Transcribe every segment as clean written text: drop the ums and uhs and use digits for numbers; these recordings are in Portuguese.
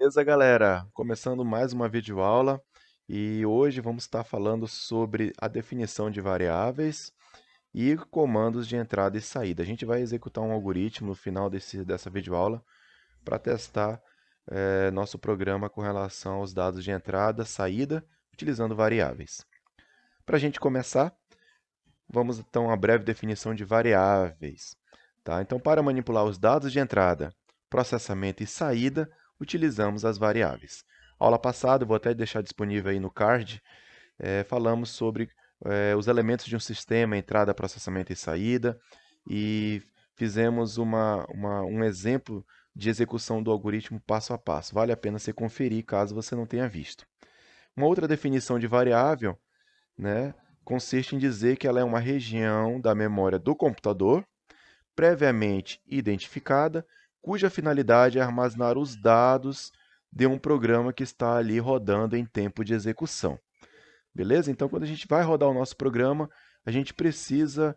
Beleza, galera? Começando mais uma videoaula e hoje vamos estar falando sobre a definição de variáveis e comandos de entrada e saída. A gente vai executar um algoritmo no final dessa videoaula para testar nosso programa com relação aos dados de entrada e saída utilizando variáveis. Para a gente começar, vamos então a uma breve definição de variáveis. Tá? Então, para manipular os dados de entrada, processamento e saída, utilizamos as variáveis. Aula passada, vou até deixar disponível aí no card, falamos sobre os elementos de um sistema, entrada, processamento e saída, e fizemos um exemplo de execução do algoritmo passo a passo. Vale a pena você conferir caso você não tenha visto. Uma outra definição de variável, né, consiste em dizer que ela é uma região da memória do computador, previamente identificada, cuja finalidade é armazenar os dados de um programa que está ali rodando em tempo de execução. Beleza? Então, quando a gente vai rodar o nosso programa, a gente precisa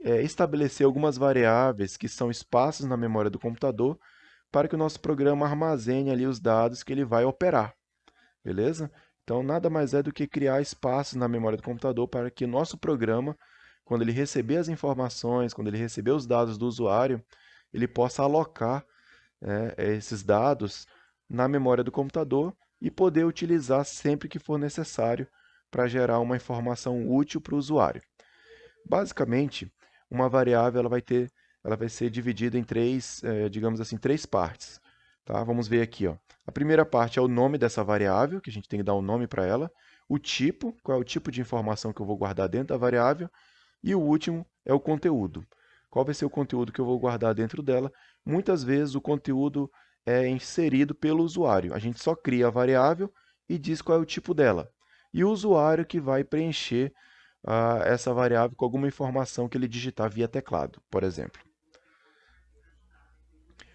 estabelecer algumas variáveis que são espaços na memória do computador para que o nosso programa armazene ali os dados que ele vai operar. Beleza? Então, nada mais é do que criar espaços na memória do computador para que o nosso programa, quando ele receber as informações, quando ele receber os dados do usuário, ele possa alocar esses dados na memória do computador e poder utilizar sempre que for necessário para gerar uma informação útil para o usuário. Basicamente, uma variável ela vai ser dividida em três, digamos assim, três partes. Tá? Vamos ver aqui, ó. A primeira parte é o nome dessa variável, que a gente tem que dar um nome para ela. O tipo, qual é o tipo de informação que eu vou guardar dentro da variável. E o último é o conteúdo. Qual vai ser o conteúdo que eu vou guardar dentro dela? Muitas vezes o conteúdo é inserido pelo usuário. A gente só cria a variável e diz qual é o tipo dela. E o usuário que vai preencher essa variável com alguma informação que ele digitar via teclado, por exemplo.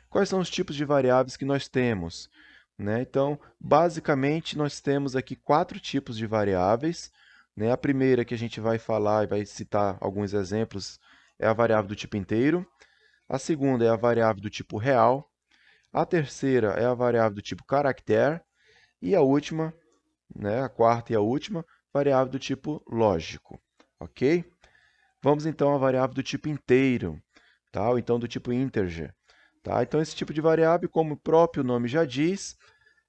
Quais são os tipos de variáveis que nós temos? Né? Então, basicamente, nós temos aqui quatro tipos de variáveis. Né? A primeira que a gente vai falar e vai citar alguns exemplos é a variável do tipo inteiro. A segunda é a variável do tipo real. A terceira é a variável do tipo caractere. E a última, né, a quarta e a última, variável do tipo lógico. Ok? Vamos então à variável do tipo inteiro, tá? Ou então do tipo integer. Tá? Então, esse tipo de variável, como o próprio nome já diz,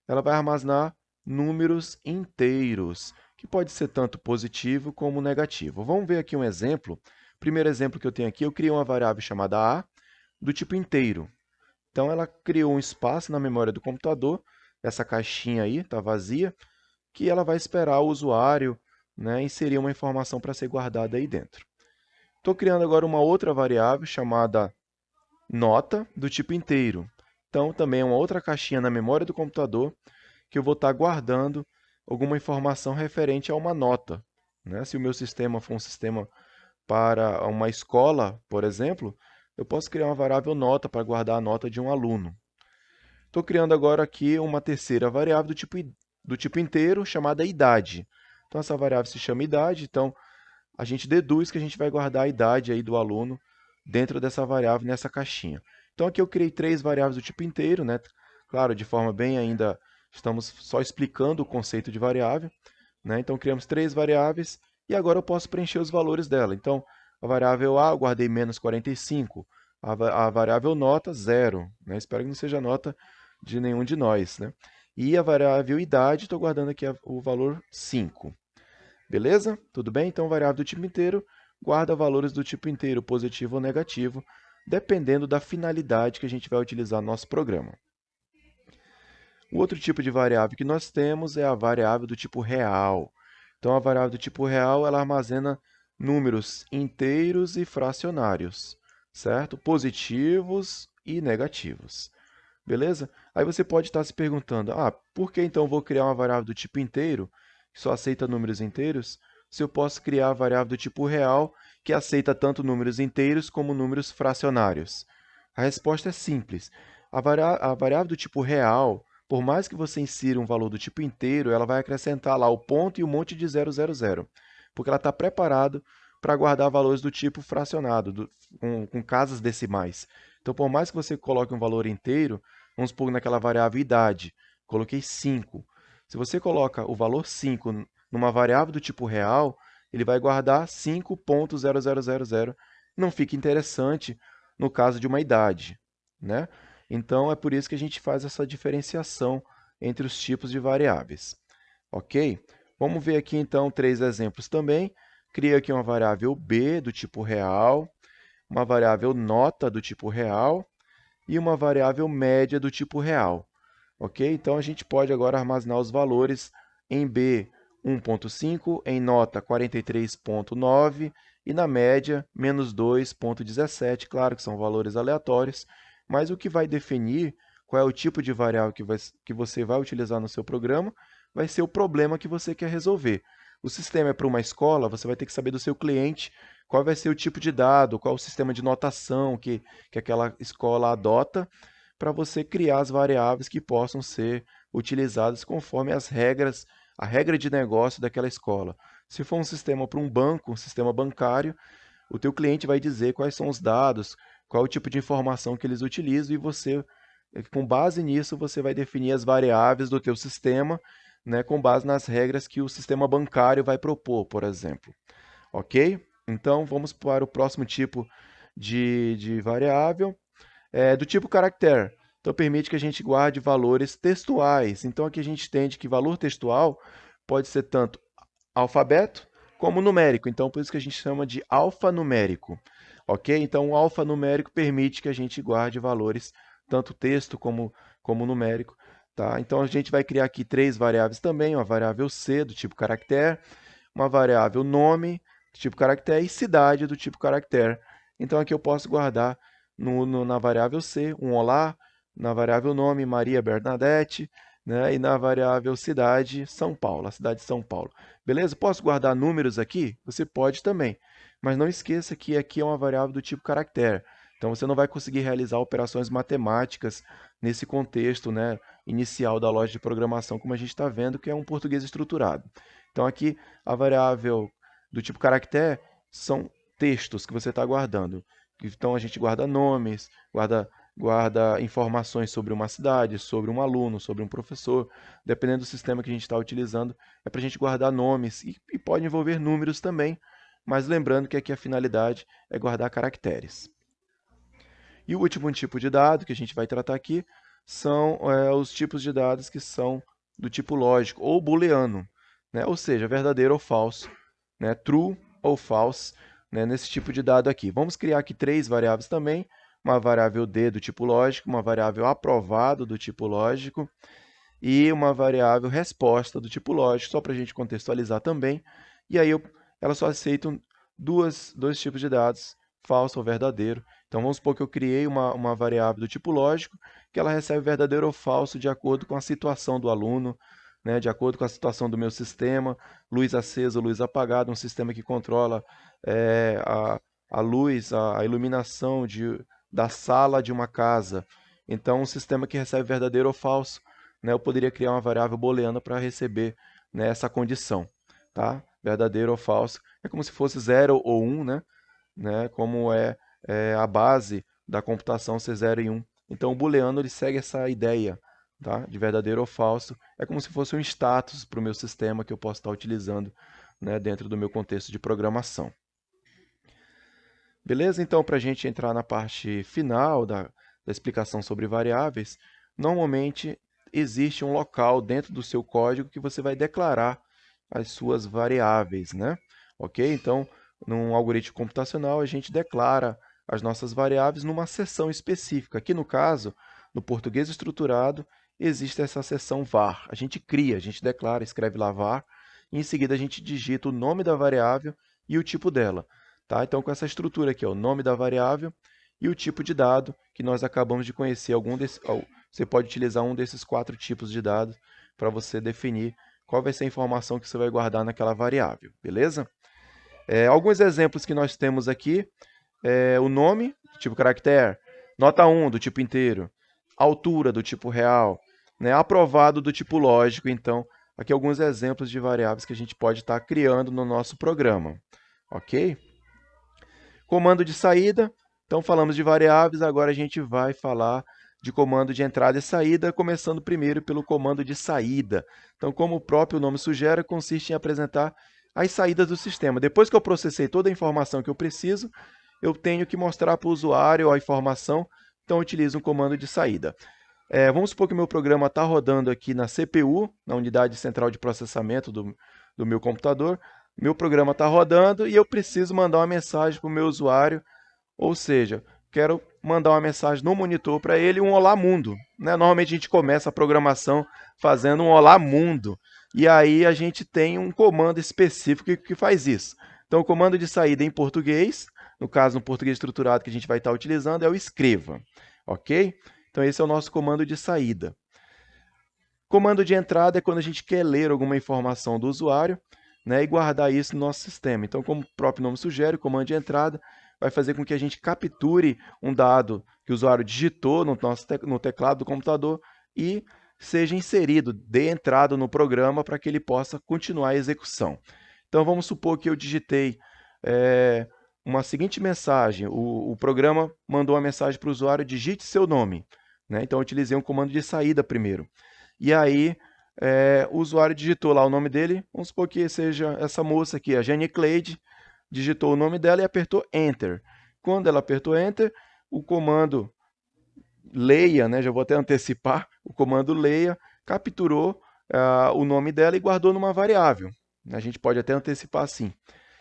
ela vai armazenar números inteiros, que pode ser tanto positivo como negativo. Vamos ver aqui um exemplo. O primeiro exemplo que eu tenho aqui, eu criei uma variável chamada a, do tipo inteiro. Então, ela criou um espaço na memória do computador, essa caixinha aí está vazia, que ela vai esperar o usuário, né, inserir uma informação para ser guardada aí dentro. Estou criando agora uma outra variável chamada nota do tipo inteiro. Então, também é uma outra caixinha na memória do computador que eu vou estar guardando alguma informação referente a uma nota. Né? Se o meu sistema for um sistema para uma escola, por exemplo, eu posso criar uma variável nota para guardar a nota de um aluno. Estou criando agora aqui uma terceira variável do tipo inteiro, chamada idade. Então, essa variável se chama idade, então a gente deduz que a gente vai guardar a idade aí do aluno dentro dessa variável nessa caixinha. Então aqui eu criei três variáveis do tipo inteiro, né? Claro, de forma bem ainda estamos só explicando o conceito de variável, né? Então criamos três variáveis e agora eu posso preencher os valores dela. Então a variável A eu guardei menos 45, a variável nota zero, né? Espero que não seja nota de nenhum de nós, né? E a variável idade estou guardando aqui o valor 5. Beleza? Tudo bem? Então, variável do tipo inteiro guarda valores do tipo inteiro, positivo ou negativo, dependendo da finalidade que a gente vai utilizar no nosso programa. O outro tipo de variável que nós temos é a variável do tipo real. Então, a variável do tipo real, ela armazena números inteiros e fracionários, certo? Positivos e negativos. Beleza? Aí você pode estar se perguntando, por que então eu vou criar uma variável do tipo inteiro, que só aceita números inteiros, se eu posso criar a variável do tipo real, que aceita tanto números inteiros como números fracionários? A resposta é simples. A variável do tipo real, por mais que você insira um valor do tipo inteiro, ela vai acrescentar lá o ponto e um monte de 000, porque ela está preparada para guardar valores do tipo fracionado, com casas decimais. Então, por mais que você coloque um valor inteiro, vamos supor naquela variável idade, Coloquei 5. Se você coloca o valor 5 numa variável do tipo real, ele vai guardar 5.0000. Não fica interessante no caso de uma idade, né? Então, é por isso que a gente faz essa diferenciação entre os tipos de variáveis. Ok? Vamos ver aqui, então, 3 exemplos também. Cria aqui uma variável b do tipo real, uma variável nota do tipo real e uma variável média do tipo real. Ok? Então, a gente pode agora armazenar os valores em b 1.5, em nota 43.9 e na média menos 2.17. Claro que são valores aleatórios, mas o que vai definir qual é o tipo de variável que você vai utilizar no seu programa vai ser o problema que você quer resolver. O sistema é para uma escola, você vai ter que saber do seu cliente qual vai ser o tipo de dado, qual o sistema de notação que aquela escola adota, para você criar as variáveis que possam ser utilizadas conforme as regras, a regra de negócio daquela escola. Se for um sistema para um banco, um sistema bancário, o teu cliente vai dizer quais são os dados, qual é o tipo de informação que eles utilizam e você, com base nisso, você vai definir as variáveis do teu sistema, né, com base nas regras que o sistema bancário vai propor, por exemplo. Ok? Então, vamos para o próximo tipo de variável, do tipo caractere. Então, permite que a gente guarde valores textuais. Então, aqui a gente entende que valor textual pode ser tanto alfabeto como numérico. Então, por isso que a gente chama de alfanumérico. Ok? Então, o alfanumérico permite que a gente guarde valores tanto texto como numérico. Tá? Então, a gente vai criar aqui 3 variáveis também, uma variável C do tipo caractere, uma variável nome do tipo caractere e cidade do tipo caractere. Então, aqui eu posso guardar na variável C um olá, na variável nome Maria Bernadette, né? E na variável cidade São Paulo, a cidade de São Paulo. Beleza? Posso guardar números aqui? Você pode também. Mas não esqueça que aqui é uma variável do tipo caractere. Então você não vai conseguir realizar operações matemáticas nesse contexto, né, inicial da loja de programação, como a gente está vendo, que é um português estruturado. Então aqui a variável do tipo caractere são textos que você está guardando. Então a gente guarda nomes, guarda informações sobre uma cidade, sobre um aluno, sobre um professor. Dependendo do sistema que a gente está utilizando, é para a gente guardar nomes e pode envolver números também. Mas lembrando que aqui a finalidade é guardar caracteres. E o último tipo de dado que a gente vai tratar aqui são os tipos de dados que são do tipo lógico ou booleano, né? Ou seja, verdadeiro ou falso, né? True ou false, né? Nesse tipo de dado aqui. Vamos criar aqui 3 variáveis também, uma variável d do tipo lógico, uma variável aprovado do tipo lógico e uma variável resposta do tipo lógico, só para a gente contextualizar também. E aí elas só aceitam dois tipos de dados, falso ou verdadeiro. Então vamos supor que eu criei uma variável do tipo lógico, que ela recebe verdadeiro ou falso de acordo com a situação do aluno, né, de acordo com a situação do meu sistema, luz acesa, luz apagada, um sistema que controla a luz, a iluminação da sala de uma casa. Então, um sistema que recebe verdadeiro ou falso, né, eu poderia criar uma variável booleana para receber, né, essa condição, tá? Verdadeiro ou falso. É como se fosse 0 ou 1, né? Como é a base da computação ser 0 e 1. Então, o booleano ele segue essa ideia, tá? De verdadeiro ou falso. É como se fosse um status para o meu sistema que eu posso estar utilizando, né, dentro do meu contexto de programação. Beleza? Então, para a gente entrar na parte final da explicação sobre variáveis, normalmente existe um local dentro do seu código que você vai declarar as suas variáveis, né? Ok? Então, num algoritmo computacional, a gente declara as nossas variáveis numa seção específica. Aqui, no caso, no português estruturado, existe essa seção var. A gente cria, a gente declara, escreve lá var, e em seguida a gente digita o nome da variável e o tipo dela. Tá? Então, com essa estrutura aqui, ó, o nome da variável e o tipo de dado que nós acabamos de conhecer. Você pode utilizar um desses 4 tipos de dados para você definir qual vai ser a informação que você vai guardar naquela variável, beleza? Alguns exemplos que nós temos aqui, o nome, do tipo caractere, nota 1, do tipo inteiro, altura, do tipo real, né? Aprovado, do tipo lógico. Então, aqui alguns exemplos de variáveis que a gente pode estar criando no nosso programa, ok? Comando de saída. Então, falamos de variáveis, agora a gente vai falar de comando de entrada e saída, começando primeiro pelo comando de saída. Então, como o próprio nome sugere, consiste em apresentar as saídas do sistema. Depois que eu processei toda a informação que eu preciso, eu tenho que mostrar para o usuário a informação, então eu utilizo um comando de saída. Vamos supor que o meu programa está rodando aqui na CPU, na unidade central de processamento do meu computador. Meu programa está rodando e eu preciso mandar uma mensagem para o meu usuário, ou seja, quero mandar uma mensagem no monitor para ele, um Olá Mundo. Né? Normalmente a gente começa a programação fazendo um Olá Mundo, e aí a gente tem um comando específico que faz isso. Então o comando de saída em português, no caso no português estruturado que a gente vai estar utilizando, é o escreva, ok? Então esse é o nosso comando de saída. Comando de entrada é quando a gente quer ler alguma informação do usuário, né, e guardar isso no nosso sistema. Então, como o próprio nome sugere, o comando de entrada vai fazer com que a gente capture um dado que o usuário digitou no teclado do computador e seja inserido, dê entrada no programa para que ele possa continuar a execução. Então, vamos supor que eu digitei uma seguinte mensagem. O programa mandou uma mensagem para o usuário: digite seu nome. Né? Então, eu utilizei um comando de saída primeiro. E aí, o usuário digitou lá o nome dele, vamos supor que seja essa moça aqui, a Jenny Cleide, digitou o nome dela e apertou Enter. Quando ela apertou Enter, o comando leia, né, já vou até antecipar, o comando leia capturou o nome dela e guardou numa variável. A gente pode até antecipar assim.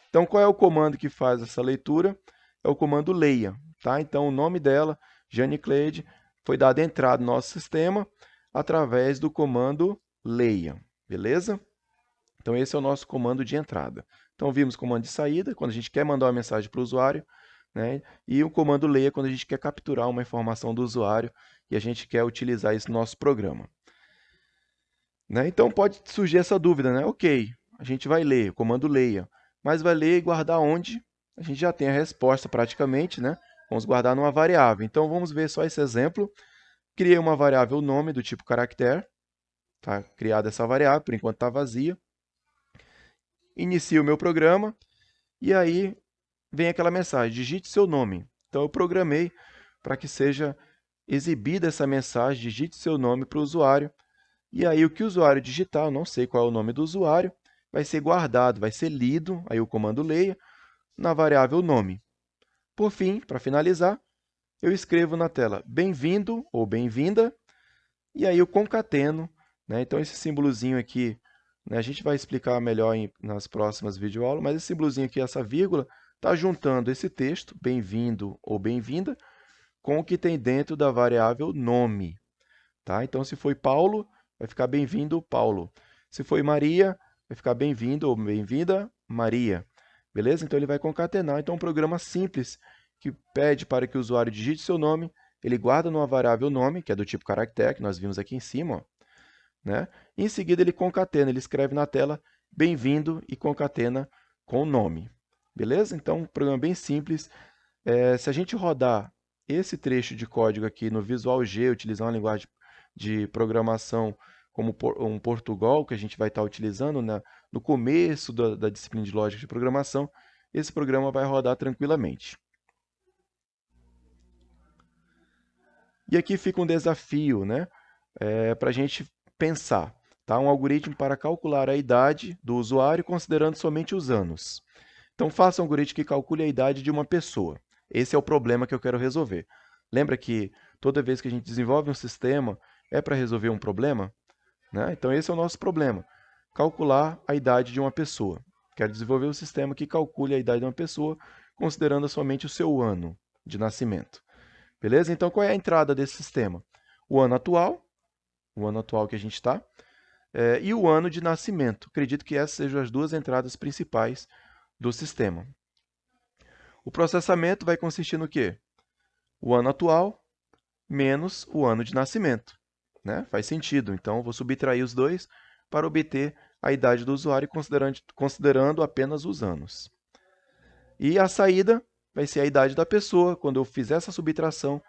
Então, qual é o comando que faz essa leitura? É o comando leia. Tá? Então, o nome dela, Jane Cleide, foi dado entrada no nosso sistema através do comando leia. Beleza? Então, esse é o nosso comando de entrada. Então, vimos o comando de saída, quando a gente quer mandar uma mensagem para o usuário, né? E o comando leia, quando a gente quer capturar uma informação do usuário e a gente quer utilizar isso no nosso programa. Né? Então, pode surgir essa dúvida, né? Ok, a gente vai ler, o comando leia, mas vai ler e guardar onde? A gente já tem a resposta praticamente, né? Vamos guardar numa variável. Então, vamos ver só esse exemplo. Criei uma variável nome do tipo caractere. Tá criada essa variável, por enquanto está vazia. Inicio o meu programa e aí vem aquela mensagem: digite seu nome. Então, eu programei para que seja exibida essa mensagem: digite seu nome para o usuário. E aí, o que o usuário digitar, eu não sei qual é o nome do usuário, vai ser guardado, vai ser lido, aí o comando leia, na variável nome. Por fim, para finalizar, eu escrevo na tela bem-vindo ou bem-vinda, e aí eu concateno. Né? Então, esse símbolozinho aqui, né, a gente vai explicar melhor nas próximas videoaulas, mas esse símbolozinho aqui, essa vírgula, está juntando esse texto, bem-vindo ou bem-vinda, com o que tem dentro da variável nome. Tá? Então, se foi Paulo, vai ficar bem-vindo Paulo. Se foi Maria, vai ficar bem-vindo ou bem-vinda Maria. Beleza? Então, ele vai concatenar. Então, é um programa simples que pede para que o usuário digite seu nome, ele guarda numa variável nome, que é do tipo caractere, que nós vimos aqui em cima. Ó, né? E em seguida, ele concatena, ele escreve na tela bem-vindo e concatena com o nome. Beleza? Então, um programa bem simples. Se a gente rodar esse trecho de código aqui no Visual G, utilizar uma linguagem de programação como um Portugal, que a gente vai estar utilizando no começo da disciplina de lógica de programação, esse programa vai rodar tranquilamente. E aqui fica um desafio, né? Para a gente pensar. Tá? Um algoritmo para calcular a idade do usuário considerando somente os anos. Então, faça um algoritmo que calcule a idade de uma pessoa. Esse é o problema que eu quero resolver. Lembra que toda vez que a gente desenvolve um sistema, é para resolver um problema? Né? Então, esse é o nosso problema. Calcular a idade de uma pessoa. Quero desenvolver um sistema que calcule a idade de uma pessoa, considerando somente o seu ano de nascimento. Beleza? Então, qual é a entrada desse sistema? O ano atual que a gente está, e o ano de nascimento. Acredito que essas sejam as duas entradas principais do sistema. O processamento vai consistir no quê? O ano atual menos o ano de nascimento. Né? Faz sentido. Então, eu vou subtrair os dois para obter a idade do usuário, considerando apenas os anos. E a saída vai ser a idade da pessoa. Quando eu fizer essa subtração,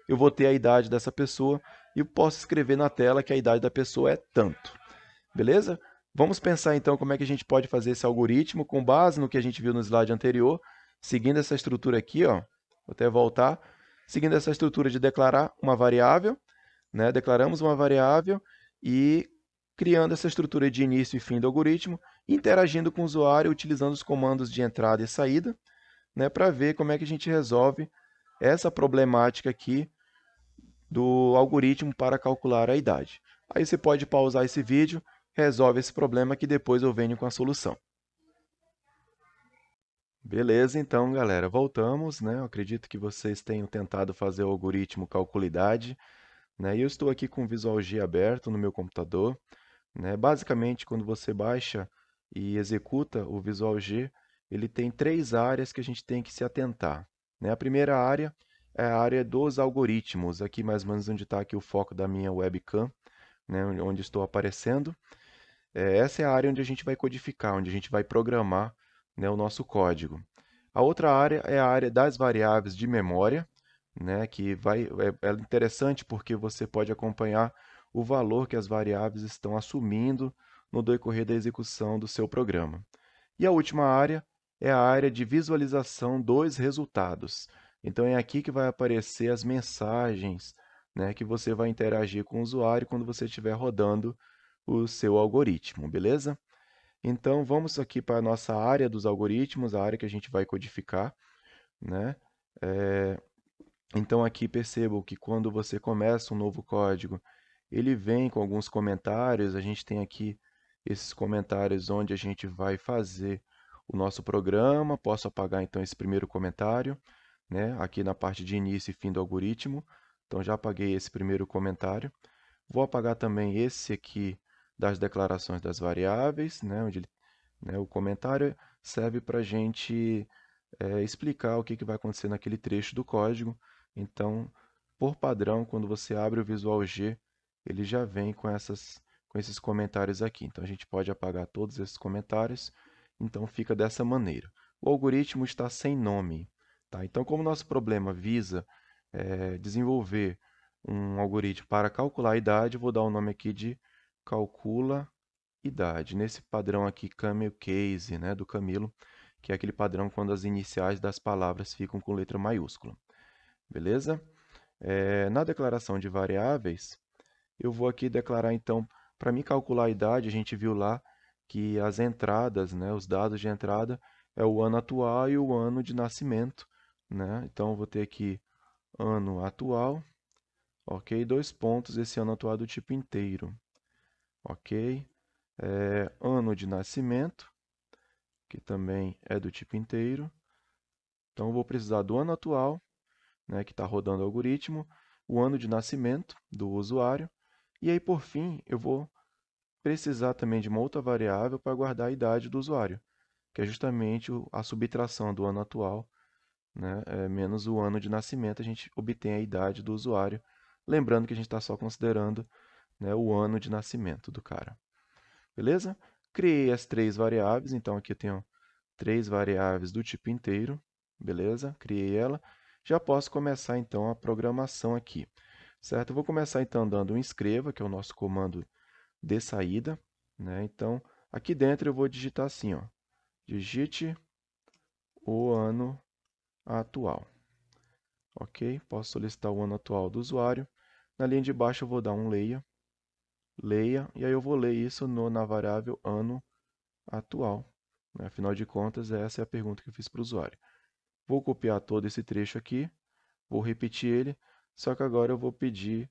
eu vou ter a idade dessa pessoa e posso escrever na tela que a idade da pessoa é tanto. Beleza? Vamos pensar então como é que a gente pode fazer esse algoritmo com base no que a gente viu no slide anterior, seguindo essa estrutura aqui, ó. Vou até voltar. Seguindo essa estrutura de declarar uma variável, né? Declaramos uma variável e criando essa estrutura de início e fim do algoritmo, interagindo com o usuário utilizando os comandos de entrada e saída, né, para ver como é que a gente resolve essa problemática aqui do algoritmo para calcular a idade. Aí você pode pausar esse vídeo, resolve esse problema que depois eu venho com a solução. Beleza, então, galera, voltamos, né? Eu acredito que vocês tenham tentado fazer o algoritmo calculidade, né? E eu estou aqui com o Visual G aberto no meu computador, né? Basicamente, quando você baixa e executa o Visual G, ele tem três áreas que a gente tem que se atentar, né? A primeira área é a área dos algoritmos, aqui mais ou menos onde está aqui o foco da minha webcam, né? Onde estou aparecendo. Essa é a área onde a gente vai codificar, onde a gente vai programar, né, o nosso código. A outra área é a área das variáveis de memória, né, é interessante porque você pode acompanhar o valor que as variáveis estão assumindo no decorrer da execução do seu programa. E a última área é a área de visualização dos resultados. Então é aqui que vai aparecer as mensagens, né, que você vai interagir com o usuário quando você estiver rodando o seu algoritmo, beleza? Então vamos aqui para a nossa área dos algoritmos, a área que a gente vai codificar, né? Então aqui percebam que quando você começa um novo código, ele vem com alguns comentários, a gente tem aqui esses comentários onde a gente vai fazer o nosso programa. Posso apagar então esse primeiro comentário, né? Aqui na parte de início e fim do algoritmo. Então já apaguei esse primeiro comentário. Vou apagar também esse aqui das declarações das variáveis, né? Né, o comentário serve para a gente explicar o que vai acontecer naquele trecho do código. Então, por padrão, quando você abre o Visual G, ele já vem com esses comentários aqui. Então, a gente pode apagar todos esses comentários. Então, fica dessa maneira. O algoritmo está sem nome. Tá? Então, como nosso problema visa desenvolver um algoritmo para calcular a idade, eu vou dar o nome aqui de calcula idade. Nesse padrão aqui, Camel Case, né, do Camilo, que é aquele padrão quando as iniciais das palavras ficam com letra maiúscula. Beleza? Na declaração de variáveis, eu vou aqui declarar, então, para me calcular a idade, a gente viu lá que as entradas, né, os dados de entrada, é o ano atual e o ano de nascimento. Né? Então, eu vou ter aqui ano atual, ok? Dois pontos, esse ano atual é do tipo inteiro, ok? Ano de nascimento, que também é do tipo inteiro. Então, eu vou precisar do ano atual, né, que está rodando o algoritmo, o ano de nascimento do usuário, e aí, por fim, eu vou precisar também de uma outra variável para guardar a idade do usuário, que é justamente a subtração do ano atual, né, menos o ano de nascimento, a gente obtém a idade do usuário, lembrando que a gente está só considerando, né, o ano de nascimento do cara. Beleza? Criei as três variáveis, então aqui eu tenho três variáveis do tipo inteiro, beleza? Criei ela. Já posso começar então a programação aqui, certo? Eu vou começar então dando um escreva, que é o nosso comando de saída, né? Então, aqui dentro eu vou digitar assim, ó, digite o ano atual, ok? Posso solicitar o ano atual do usuário. Na linha de baixo eu vou dar um leia, e aí eu vou ler isso na variável ano atual, né? Afinal de contas, essa é a pergunta que eu fiz para o usuário. Vou copiar todo esse trecho aqui, vou repetir ele, só que agora eu vou pedir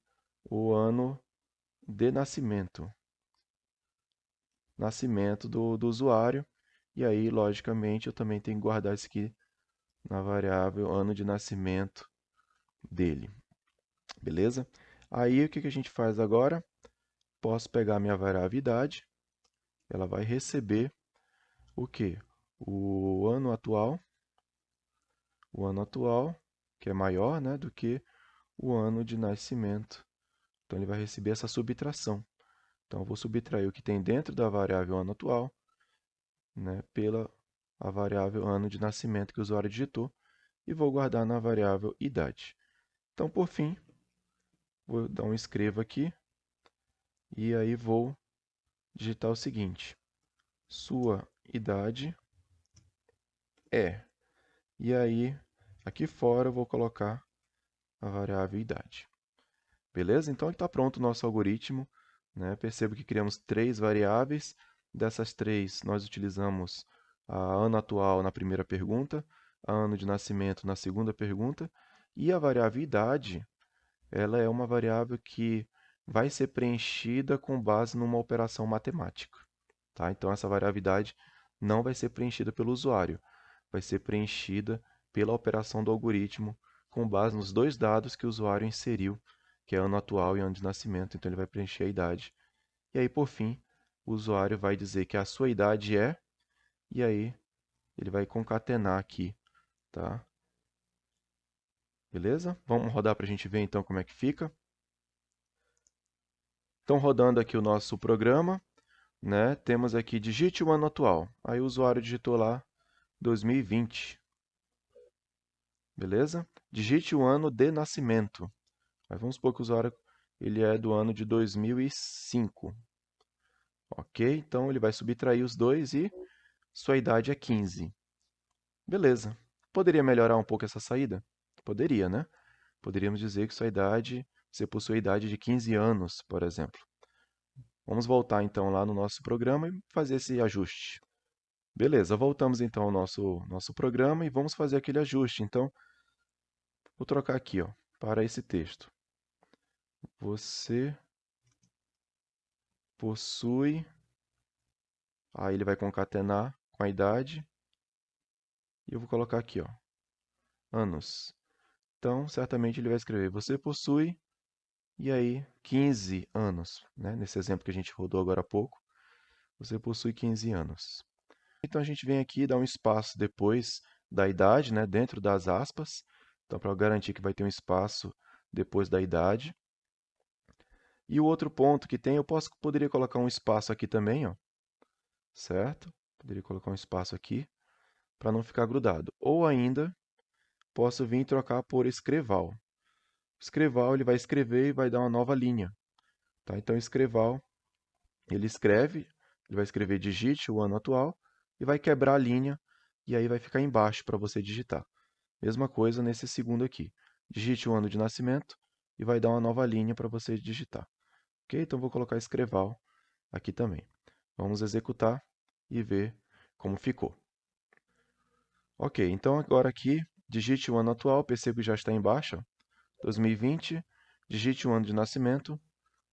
o ano de nascimento do usuário, e aí, logicamente, eu também tenho que guardar isso aqui na variável ano de nascimento dele, beleza? Aí, o que a gente faz agora? Posso pegar a minha variável idade, ela vai receber o quê? O ano atual, que é maior, né, do que o ano de nascimento. Então, ele vai receber essa subtração. Então, eu vou subtrair o que tem dentro da variável ano atual, né, pela a variável ano de nascimento que o usuário digitou e vou guardar na variável idade. Então, por fim, vou dar um escreva aqui e aí vou digitar o seguinte: sua idade é. E aí, aqui fora, eu vou colocar a variável idade. Beleza? Então está pronto o nosso algoritmo, né? Perceba que criamos três variáveis. Dessas três, nós utilizamos a ano atual na primeira pergunta, a ano de nascimento na segunda pergunta, e a variável idade, ela é uma variável que vai ser preenchida com base numa operação matemática, tá? Então essa variável idade não vai ser preenchida pelo usuário, vai ser preenchida pela operação do algoritmo com base nos dois dados que o usuário inseriu, que é ano atual e ano de nascimento. Então ele vai preencher a idade. E aí, por fim, o usuário vai dizer que a sua idade é, e aí ele vai concatenar aqui, tá? Beleza? Vamos rodar para a gente ver então como é que fica. Então, rodando aqui o nosso programa, né? Temos aqui, digite o ano atual. Aí o usuário digitou lá 2020. Beleza? Digite o ano de nascimento. Aí vamos supor que o usuário ele é do ano de 2005. Ok? Então ele vai subtrair os dois e sua idade é 15. Beleza. Poderia melhorar um pouco essa saída? Poderia, né? Poderíamos dizer que sua idade, você possui a idade de 15 anos, por exemplo. Vamos voltar então lá no nosso programa e fazer esse ajuste. Beleza, voltamos então ao nosso programa e vamos fazer aquele ajuste. Então, vou trocar aqui, ó, para esse texto. Você possui. Aí ele vai concatenar com a idade. E eu vou colocar aqui, ó, anos. Então, certamente ele vai escrever: você possui, e aí 15 anos, né? Nesse exemplo que a gente rodou agora há pouco, você possui 15 anos. Então a gente vem aqui e dá um espaço depois da idade, né? Dentro das aspas. Então, para garantir que vai ter um espaço depois da idade. E o outro ponto que tem, poderia colocar um espaço aqui também, ó, certo? Poderia colocar um espaço aqui para não ficar grudado. Ou ainda, posso vir e trocar por escreval. Escreval, ele vai escrever e vai dar uma nova linha, tá? Então, escreval, ele escreve, ele vai escrever digite o ano atual e vai quebrar a linha e aí vai ficar embaixo para você digitar. Mesma coisa nesse segundo aqui. Digite o ano de nascimento e vai dar uma nova linha para você digitar. Ok? Então, vou colocar escreval aqui também. Vamos executar e ver como ficou. Ok, então agora aqui, digite o ano atual, percebo que já está embaixo, ó, 2020, digite o ano de nascimento,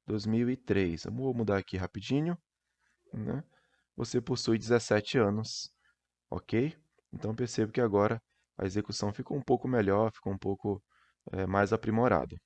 2003. Vou mudar aqui rapidinho, né? Você possui 17 anos, ok? Então percebo que agora a execução ficou um pouco melhor, ficou um pouco mais aprimorada.